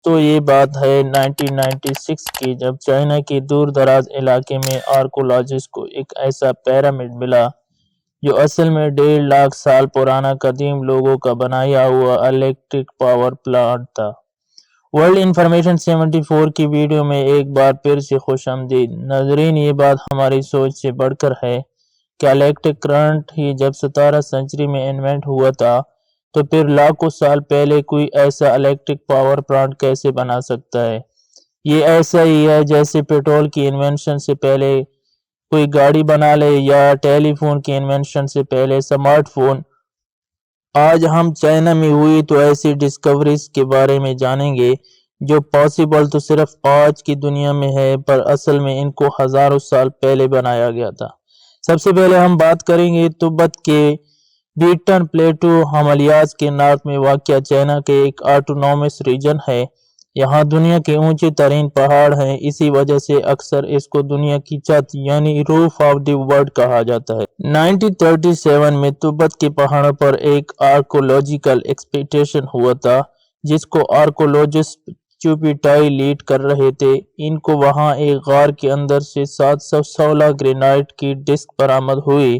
تو یہ بات ہے 1996 کی، جب چائنا کے دور دراز علاقے میں آرکولوجسٹ کو ایک ایسا پیرامڈ ملا جو اصل میں 1.5 لاکھ سال پرانا قدیم لوگوں کا بنایا ہوا الیکٹرک پاور پلانٹ تھا۔ ورلڈ انفارمیشن 74 کی ویڈیو میں ایک بار پھر سے خوش آمدید ناظرین۔ یہ بات ہماری سوچ سے بڑھ کر ہے کہ الیکٹرک کرنٹ ہی جب 17 سنچری میں انوینٹ ہوا تھا تو پھر لاکھوں سال پہلے کوئی ایسا الیکٹرک پاور پلانٹ کیسے بنا سکتا ہے؟ یہ ایسا ہی ہے جیسے پیٹرول کی انوینشن سے پہلے کوئی گاڑی بنا لے یا ٹیلی فون کی انوینشن سے پہلے اسمارٹ فون۔ آج ہم چائنا میں ہوئی تو ایسی ڈسکوریز کے بارے میں جانیں گے جو پاسبل تو صرف آج کی دنیا میں ہے، پر اصل میں ان کو ہزاروں سال پہلے بنایا گیا تھا۔ سب سے پہلے ہم بات کریں گے تبت کے بیٹن پلیٹو ہمالیاز کے نارتھ میں واقع چائنا کے ایک آٹونومس ریجن ہے۔ یہاں دنیا کے اونچے ترین پہاڑ ہیں، اسی وجہ سے اکثر اس کو دنیا کی چھت یعنی روف آف دی ورلڈ کہا جاتا ہے۔ 1937 میں تبت کے پہاڑوں پر ایک آرکولوجیکل ایکسپیڈیشن ہوا تھا جس کو آرکولوجسٹ چوپیٹائی لیڈ کر رہے تھے۔ ان کو وہاں ایک غار کے اندر سے 716 گرینائٹ کی ڈسک برآمد ہوئی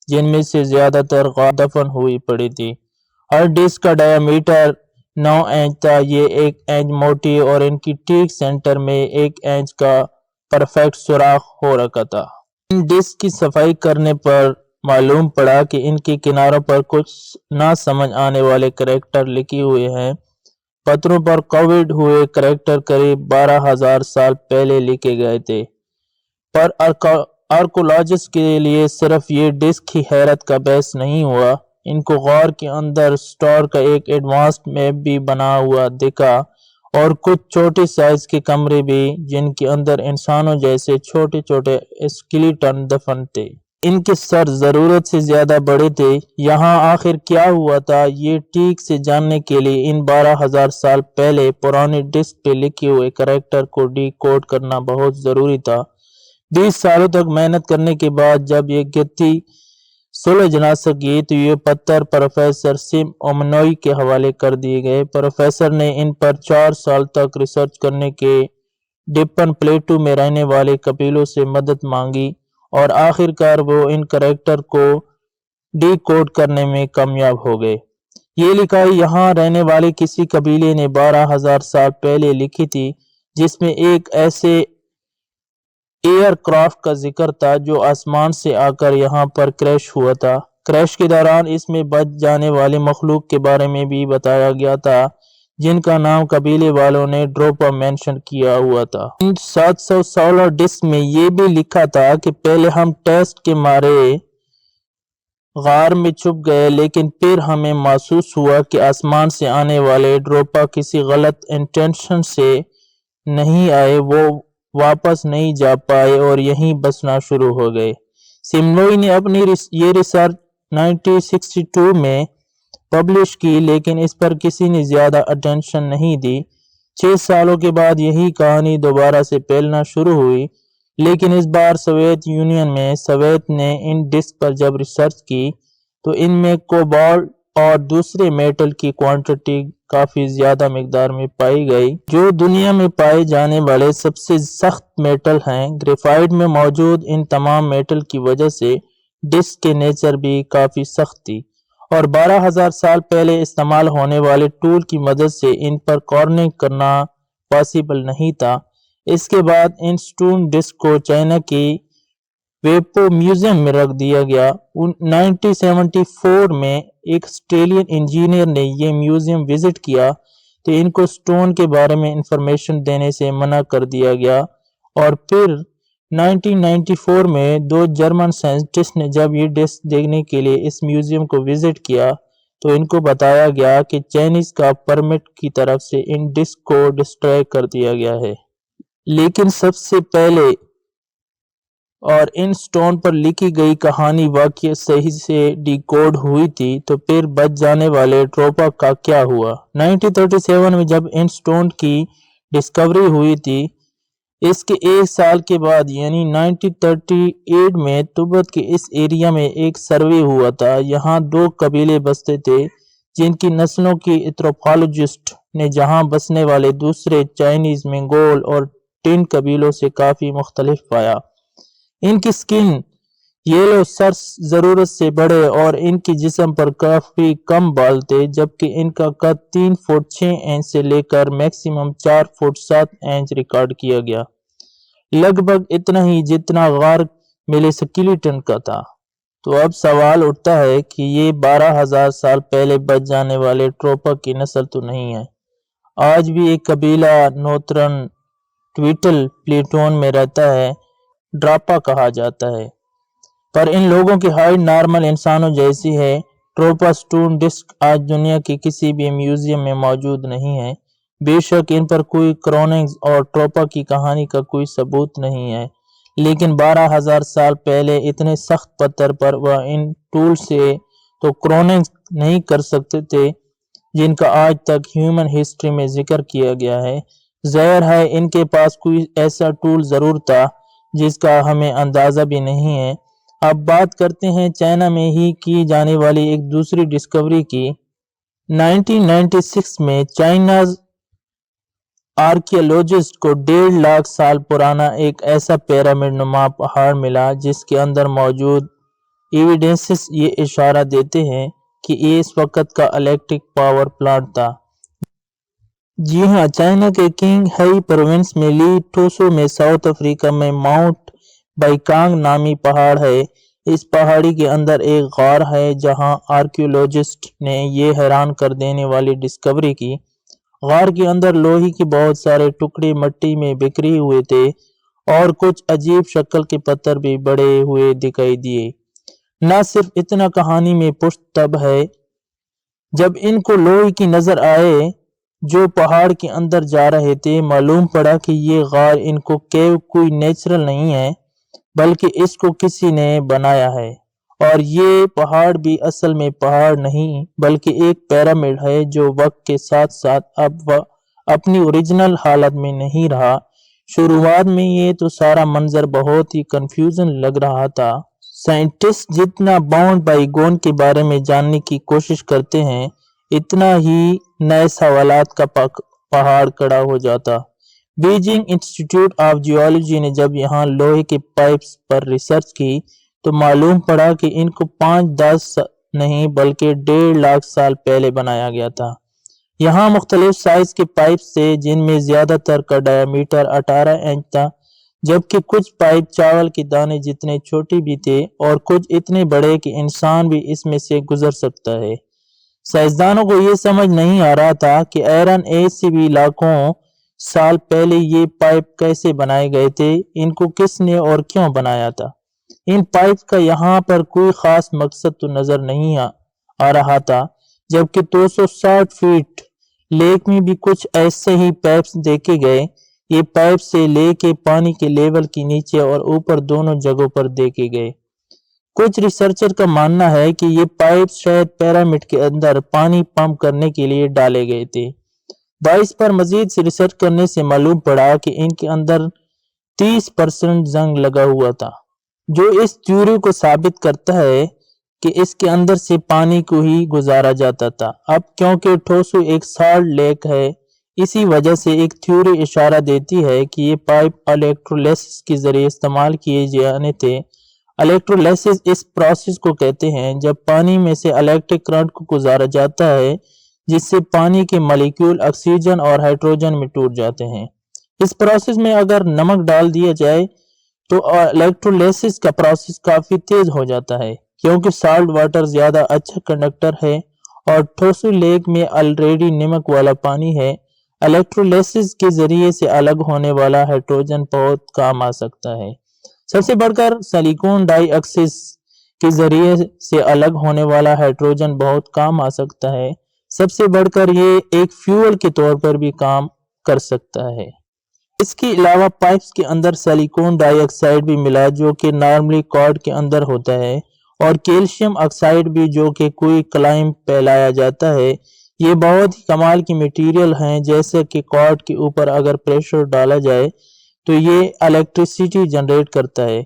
جن میں سے زیادہ تر غار دفن ہوئی پڑی تھی۔ ہر ڈسک کا ڈایامیٹر 9 انچ تھا، یہ 1 انچ موٹی اور ان کی ٹھیک سینٹر میں 1 انچ کا پرفیکٹ سوراخ ہو رکھا تھا۔ ان ڈسک کی صفائی کرنے پر معلوم پڑا کہ ان کے کناروں پر کچھ نہ سمجھ آنے والے کریکٹر لکھے ہوئے ہیں۔ پتھروں پر کاوڈ ہوئے کریکٹر قریب 12,000 سال پہلے لکھے گئے تھے، پر آرکولوجسٹ کے لیے صرف یہ ڈسک ہی حیرت کا باعث نہیں ہوا۔ ان کو غار کے اندر سٹار کا ایک ایڈوانسڈ میپ بھی بنا ہوا دکھا اور کچھ چھوٹے سائز کے کمرے بھی جن کے اندر انسانوں جیسے چھوٹے چھوٹے اسکیلیٹن دفن تھے۔ ان کے سر ضرورت سے زیادہ بڑے تھے۔ یہاں آخر کیا ہوا تھا یہ ٹھیک سے جاننے کے لیے ان 12,000 سال پہلے پرانی ڈسک پہ لکھے ہوئے کریکٹر کو ڈی کوڈ کرنا بہت ضروری تھا۔ 20 سالوں تک محنت کرنے کے بعد جب یہ گتھی سلجھ نہ سکی تو یہ پتھر پروفیسر سم اومنوئی کے حوالے کر دیے گئے۔ پروفیسر نے ان پر 4 سال تک ریسرچ کرنے کے ڈپن پلیٹو میں رہنے والے قبیلوں سے مدد مانگی اور آخرکار وہ ان کریکٹر کو ڈی کوڈ کرنے میں کامیاب ہو گئے۔ یہ لکھائی یہاں رہنے والے کسی قبیلے نے 12,000 سال پہلے لکھی تھی جس میں ایک ایسے ایئر کرافٹ کا ذکر تھا جو آسمان سے آ کر یہاں پر کریش ہوا تھا۔ کریش کے دوران اس میں بچ جانے والی مخلوق کے بارے میں بھی بتایا گیا تھا جن کا نام قبیلے والوں نے ڈروپا مینشن کیا ہوا تھا۔ ان 716 ڈسک میں یہ بھی لکھا تھا کہ پہلے ہم ٹیسٹ کے مارے غار میں چھپ گئے لیکن پھر ہمیں محسوس ہوا کہ آسمان سے آنے والے ڈروپا کسی غلط انٹینشن سے نہیں آئے، وہ واپس نہیں جا پائے اور یہیں بسنا شروع ہو گئے۔ سمنوئی نے اپنی یہ ریسرچ 1962 میں پبلش کی لیکن اس پر کسی نے زیادہ اٹینشن نہیں دی۔ 6 سالوں کے بعد یہی کہانی دوبارہ سے پھیلنا شروع ہوئی، لیکن اس بار سوویت یونین میں سوویت نے ان ڈسک پر جب ریسرچ کی تو ان میں کوبالٹ اور دوسرے میٹل کی کوانٹٹی کافی زیادہ مقدار میں پائی گئی جو دنیا میں پائے جانے والے سب سے سخت میٹل ہیں۔ گریفائٹ میں موجود ان تمام میٹل کی وجہ سے ڈسک کے نیچر بھی کافی سخت تھی اور 12,000 سال پہلے استعمال ہونے والے ٹول کی مدد سے ان پر کاروننگ کرنا پاسبل نہیں تھا۔ اس کے بعد ان سٹون ڈسک کو چائنا کی ویپو میوزیم میں رکھ دیا گیا۔ 1974 میں ایک آسٹریلین انجینئر نے یہ میوزیم وزٹ کیا تو ان کو سٹون کے بارے میں انفارمیشن دینے سے منع کر دیا گیا، اور پھر 1994 میں 2 جرمن سائنٹسٹ نے جب یہ ڈسک دیکھنے کے لیے اس میوزیم کو وزٹ کیا تو ان کو بتایا گیا کہ چائنیز کا پرمٹ کی طرف سے ان ڈسک کو ڈسٹرائے کر دیا گیا ہے۔ لیکن سب سے پہلے اور ان سٹون پر لکھی گئی کہانی واقعی صحیح سے ڈی کوڈ ہوئی تھی تو پھر بچ جانے والے ڈروپا کا کیا ہوا؟ 1937 میں جب ان سٹون کی ڈسکوری ہوئی تھی اس کے 1 سال کے بعد یعنی 1938 میں تبت کے اس ایریا میں ایک سروے ہوا تھا۔ یہاں 2 قبیلے بستے تھے جن کی نسلوں کی ایتھروپولوجسٹ نے جہاں بسنے والے دوسرے چائنیز، منگول اور ٹن قبیلوں سے کافی مختلف پایا۔ ان کی سکن یلو سرس ضرورت سے بڑے اور ان کی جسم پر کافی کم بال تھے، جبکہ ان کا قد 3 فٹ 6 انچ سے لے کر میکسیمم 4 فٹ 7 انچ ریکارڈ کیا گیا، لگ بھگ اتنا ہی جتنا غار ملے سکیلیٹن کا تھا۔ تو اب سوال اٹھتا ہے کہ یہ 12,000 سال پہلے بچ جانے والے ٹروپا کی نسل تو نہیں ہے؟ آج بھی ایک قبیلہ نورتھرن ٹویٹل پلیٹون میں رہتا ہے، ڈراپا کہا جاتا ہے، پر ان لوگوں کی ہائٹ نارمل انسانوں جیسی ہے۔ ٹروپا سٹون ڈسک آج دنیا کے کسی بھی میوزیم میں موجود نہیں ہے۔ بے شک ان پر کوئی کروننگز اور ٹروپا کی کہانی کا کوئی ثبوت نہیں ہے، لیکن 12,000 سال پہلے اتنے سخت پتھر پر وہ ان ٹول سے تو کروننگز نہیں کر سکتے تھے جن کا آج تک ہیومن ہسٹری میں ذکر کیا گیا ہے۔ ظاہر ہے ان کے پاس کوئی ایسا ٹول ضرور تھا جس کا ہمیں اندازہ بھی نہیں ہے۔ اب بات کرتے ہیں چائنا میں ہی کی جانے والی ایک دوسری ڈسکوری کی۔ 1996 میں چائناز آرکیالوجسٹ کو 1.5 لاکھ سال پرانا ایک ایسا پیرامڈ نما پہاڑ ملا جس کے اندر موجود ایویڈنسز یہ اشارہ دیتے ہیں کہ یہ اس وقت کا الیکٹرک پاور پلانٹ تھا۔ جی ہاں، چائنا کے قنگ ہئی پروونس میں لی ٹوسو میں ساؤتھ افریقہ میں ماؤنٹ بائیکانگ نامی پہاڑ ہے۔ اس پہاڑی کے اندر ایک غار ہے جہاں آرکیولوجسٹ نے یہ حیران کر دینے والی ڈسکوری کی۔ غار کے اندر لوہے کے بہت سارے ٹکڑے مٹی میں بکھرے ہوئے تھے اور کچھ عجیب شکل کے پتھر بھی بڑے ہوئے دکھائی دیے۔ نہ صرف اتنا، کہانی میں پشت تب ہے جب ان کو لوہے کی نظر آئے جو پہاڑ کے اندر جا رہے تھے، معلوم پڑا کہ یہ غار ان کو کیو کوئی نیچرل نہیں ہے بلکہ اس کو کسی نے بنایا ہے، اور یہ پہاڑ بھی اصل میں پہاڑ نہیں بلکہ ایک پیرامڈ ہے جو وقت کے ساتھ ساتھ اب اپنی اوریجنل حالت میں نہیں رہا۔ شروعات میں یہ تو سارا منظر بہت ہی کنفیوژن لگ رہا تھا۔ سائنٹسٹ جتنا باؤنڈ بائی گون کے بارے میں جاننے کی کوشش کرتے ہیں، اتنا ہی نئے سوالات کا پہاڑ کھڑا ہو جاتا۔ بیجنگ انسٹیٹیوٹ آف جیولوجی نے جب یہاں لوہے کے پائپس پر ریسرچ کی تو معلوم پڑا کہ ان کو 5-10 نہیں بلکہ 1.5 لاکھ سال پہلے بنایا گیا تھا۔ یہاں مختلف سائز کے پائپس تھے جن میں زیادہ تر کا ڈایامیٹر 18 انچ تھا، جبکہ کچھ پائپ چاول کے دانے جتنے چھوٹے بھی تھے اور کچھ اتنے بڑے کہ انسان بھی اس میں سے گزر سکتا ہے۔ سائنسدانوں کو یہ سمجھ نہیں آ رہا تھا کہ ایرن ایج سے بھی لاکھوں سال پہلے یہ پائپ کیسے بنائے گئے تھے، ان کو کس نے اور کیوں بنایا تھا۔ ان پائپس کا یہاں پر کوئی خاص مقصد تو نظر نہیں آ رہا تھا، جبکہ 260 فیٹ لیک میں بھی کچھ ایسے ہی پائپس دیکھے گئے۔ یہ پائپ سے لے کے پانی کے لیول کے نیچے اور اوپر دونوں جگہوں پر دیکھے گئے۔ کچھ ریسرچر کا ماننا ہے کہ یہ پائپ شاید پیرامڈ کے اندر پانی پمپ کرنے کے لیے ڈالے گئے تھے۔ اس پر مزید سے ریسرچ کرنے سے معلوم پڑا کہ ان کے اندر 30% زنگ لگا ہوا تھا، جو اس تھیوری کو ثابت کرتا ہے کہ اس کے اندر سے پانی کو ہی گزارا جاتا تھا۔ اب کیونکہ ٹوسو ایک سالٹ لیک ہے، اسی وجہ سے ایک تھیوری اشارہ دیتی ہے کہ یہ پائپ الیکٹرولیسس کے ذریعے استعمال کیے جانے تھے۔ الیکٹرولیسس اس پروسیس کو کہتے ہیں جب پانی میں سے الیکٹرک کرنٹ کو گزارا جاتا ہے جس سے پانی کے مالیکیول آکسیجن اور ہائیڈروجن میں ٹوٹ جاتے ہیں۔ اس پروسیس میں اگر نمک ڈال دیا جائے تو الیکٹرولیسس کا پروسیس کافی تیز ہو جاتا ہے، کیونکہ سالٹ واٹر زیادہ اچھا کنڈکٹر ہے اور ٹوسو لیک میں آلریڈی نمک والا پانی ہے۔ الیکٹرولیسس کے ذریعے سے الگ ہونے والا ہائیڈروجن بہت کام آ سکتا ہے۔ سب سے بڑھ کر سلیکون ڈائی آکسائڈ کے ذریعے سے الگ ہونے والا ہائیڈروجن بہت کام آ سکتا ہے۔ سب سے بڑھ کر یہ ایک فیول کے طور پر بھی کام کر سکتا ہے۔ اس کے علاوہ پائپس کے اندر سلیکون ڈائی آکسائڈ بھی ملا جو کہ نارملی کارڈ کے اندر ہوتا ہے، اور کیلشیم آکسائڈ بھی جو کہ کوئی کلائم پھیلایا جاتا ہے۔ یہ بہت ہی کمال کی میٹیریل ہیں، جیسے کہ کارڈ کے اوپر اگر پریشر ڈالا جائے تو یہ الیکٹریسٹی جنریٹ کرتا ہے۔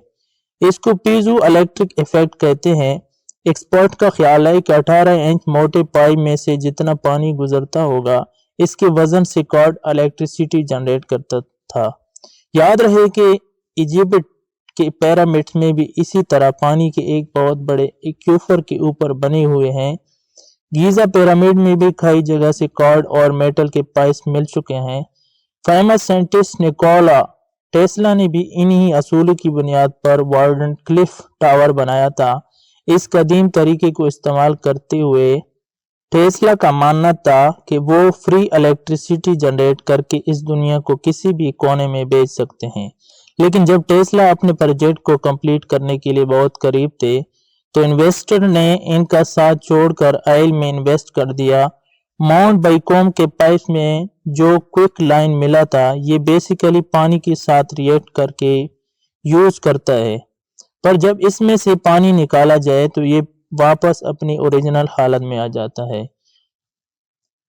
اس کو پیزو الیکٹرک ایفیکٹ کہتے ہیں۔ ایکسپرٹ کا خیال ہے کہ 18 انچ موٹے پائپ میں سے جتنا پانی گزرتا ہوگا اس کے وزن سے کارڈ الیکٹریسٹی جنریٹ کرتا تھا۔ یاد رہے کہ ایجپٹ کے پیرامڈ میں بھی اسی طرح پانی کے ایک بہت بڑے ایکویفر کے اوپر بنے ہوئے ہیں۔ گیزا پیرامڈ میں بھی کئی جگہ سے کارڈ اور میٹل کے پائپس مل چکے ہیں۔ فیمس سائنٹسٹ نکولا ٹیسلا نے بھی انہی اصولوں کی بنیاد پر وارڈن کلف ٹاور بنایا تھا۔ اس قدیم طریقے کو استعمال کرتے ہوئے ٹیسلا کا ماننا تھا کہ وہ فری الیکٹریسٹی جنریٹ کر کے اس دنیا کو کسی بھی کونے میں بھیج سکتے ہیں۔ لیکن جب ٹیسلا اپنے پروجیکٹ کو کمپلیٹ کرنے کے لیے بہت قریب تھے تو انویسٹر نے ان کا ساتھ چھوڑ کر آئل میں انویسٹ کر دیا۔ ماؤنٹ بائیکوم کے پائپ میں جو کوئک لائن ملا تھا یہ بیسیکلی پانی کے ساتھ ریئیکٹ کر کے یوز کرتا ہے، پر جب اس میں سے پانی نکالا جائے تو یہ واپس اپنی اوریجنل حالت میں آ جاتا ہے۔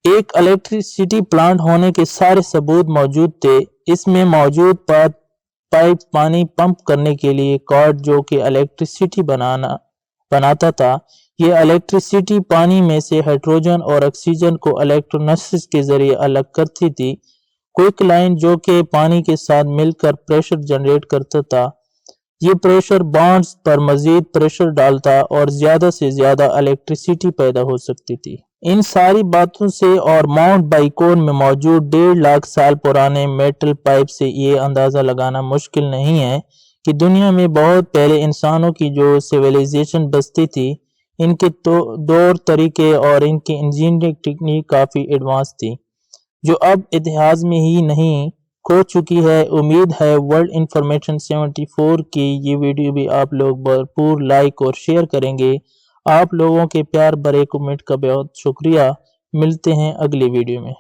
ایک الیکٹریسٹی پلانٹ ہونے کے سارے ثبوت موجود تھے۔ اس میں موجود پائپ پانی پمپ کرنے کے لیے کارڈ جو کہ الیکٹریسٹی بناتا تھا، یہ الیکٹریسٹی پانی میں سے ہائیڈروجن اور آکسیجن کو الیکٹرولائسس کے ذریعے الگ کرتی تھی۔ کوئک لائن جو کہ پانی کے ساتھ مل کر پریشر جنریٹ کرتا تھا، یہ پریشر بانڈز پر مزید پریشر ڈالتا اور زیادہ سے زیادہ الیکٹریسٹی پیدا ہو سکتی تھی۔ ان ساری باتوں سے اور ماؤنٹ بائیکوم میں موجود 1.5 لاکھ سال پرانے میٹل پائپ سے یہ اندازہ لگانا مشکل نہیں ہے کہ دنیا میں بہت پہلے انسانوں کی جو سیویلائزیشن بستی تھی، ان کے طور طریقے اور ان کی انجینئرنگ ٹیکنیک کافی ایڈوانس تھی، جو اب اتہاس میں ہی نہیں کھو چکی ہے۔ امید ہے ورلڈ انفارمیشن 74 کی یہ ویڈیو بھی آپ لوگ بھرپور لائک اور شیئر کریں گے۔ آپ لوگوں کے پیار بھرے کمنٹ کا بہت شکریہ۔ ملتے ہیں اگلی ویڈیو میں۔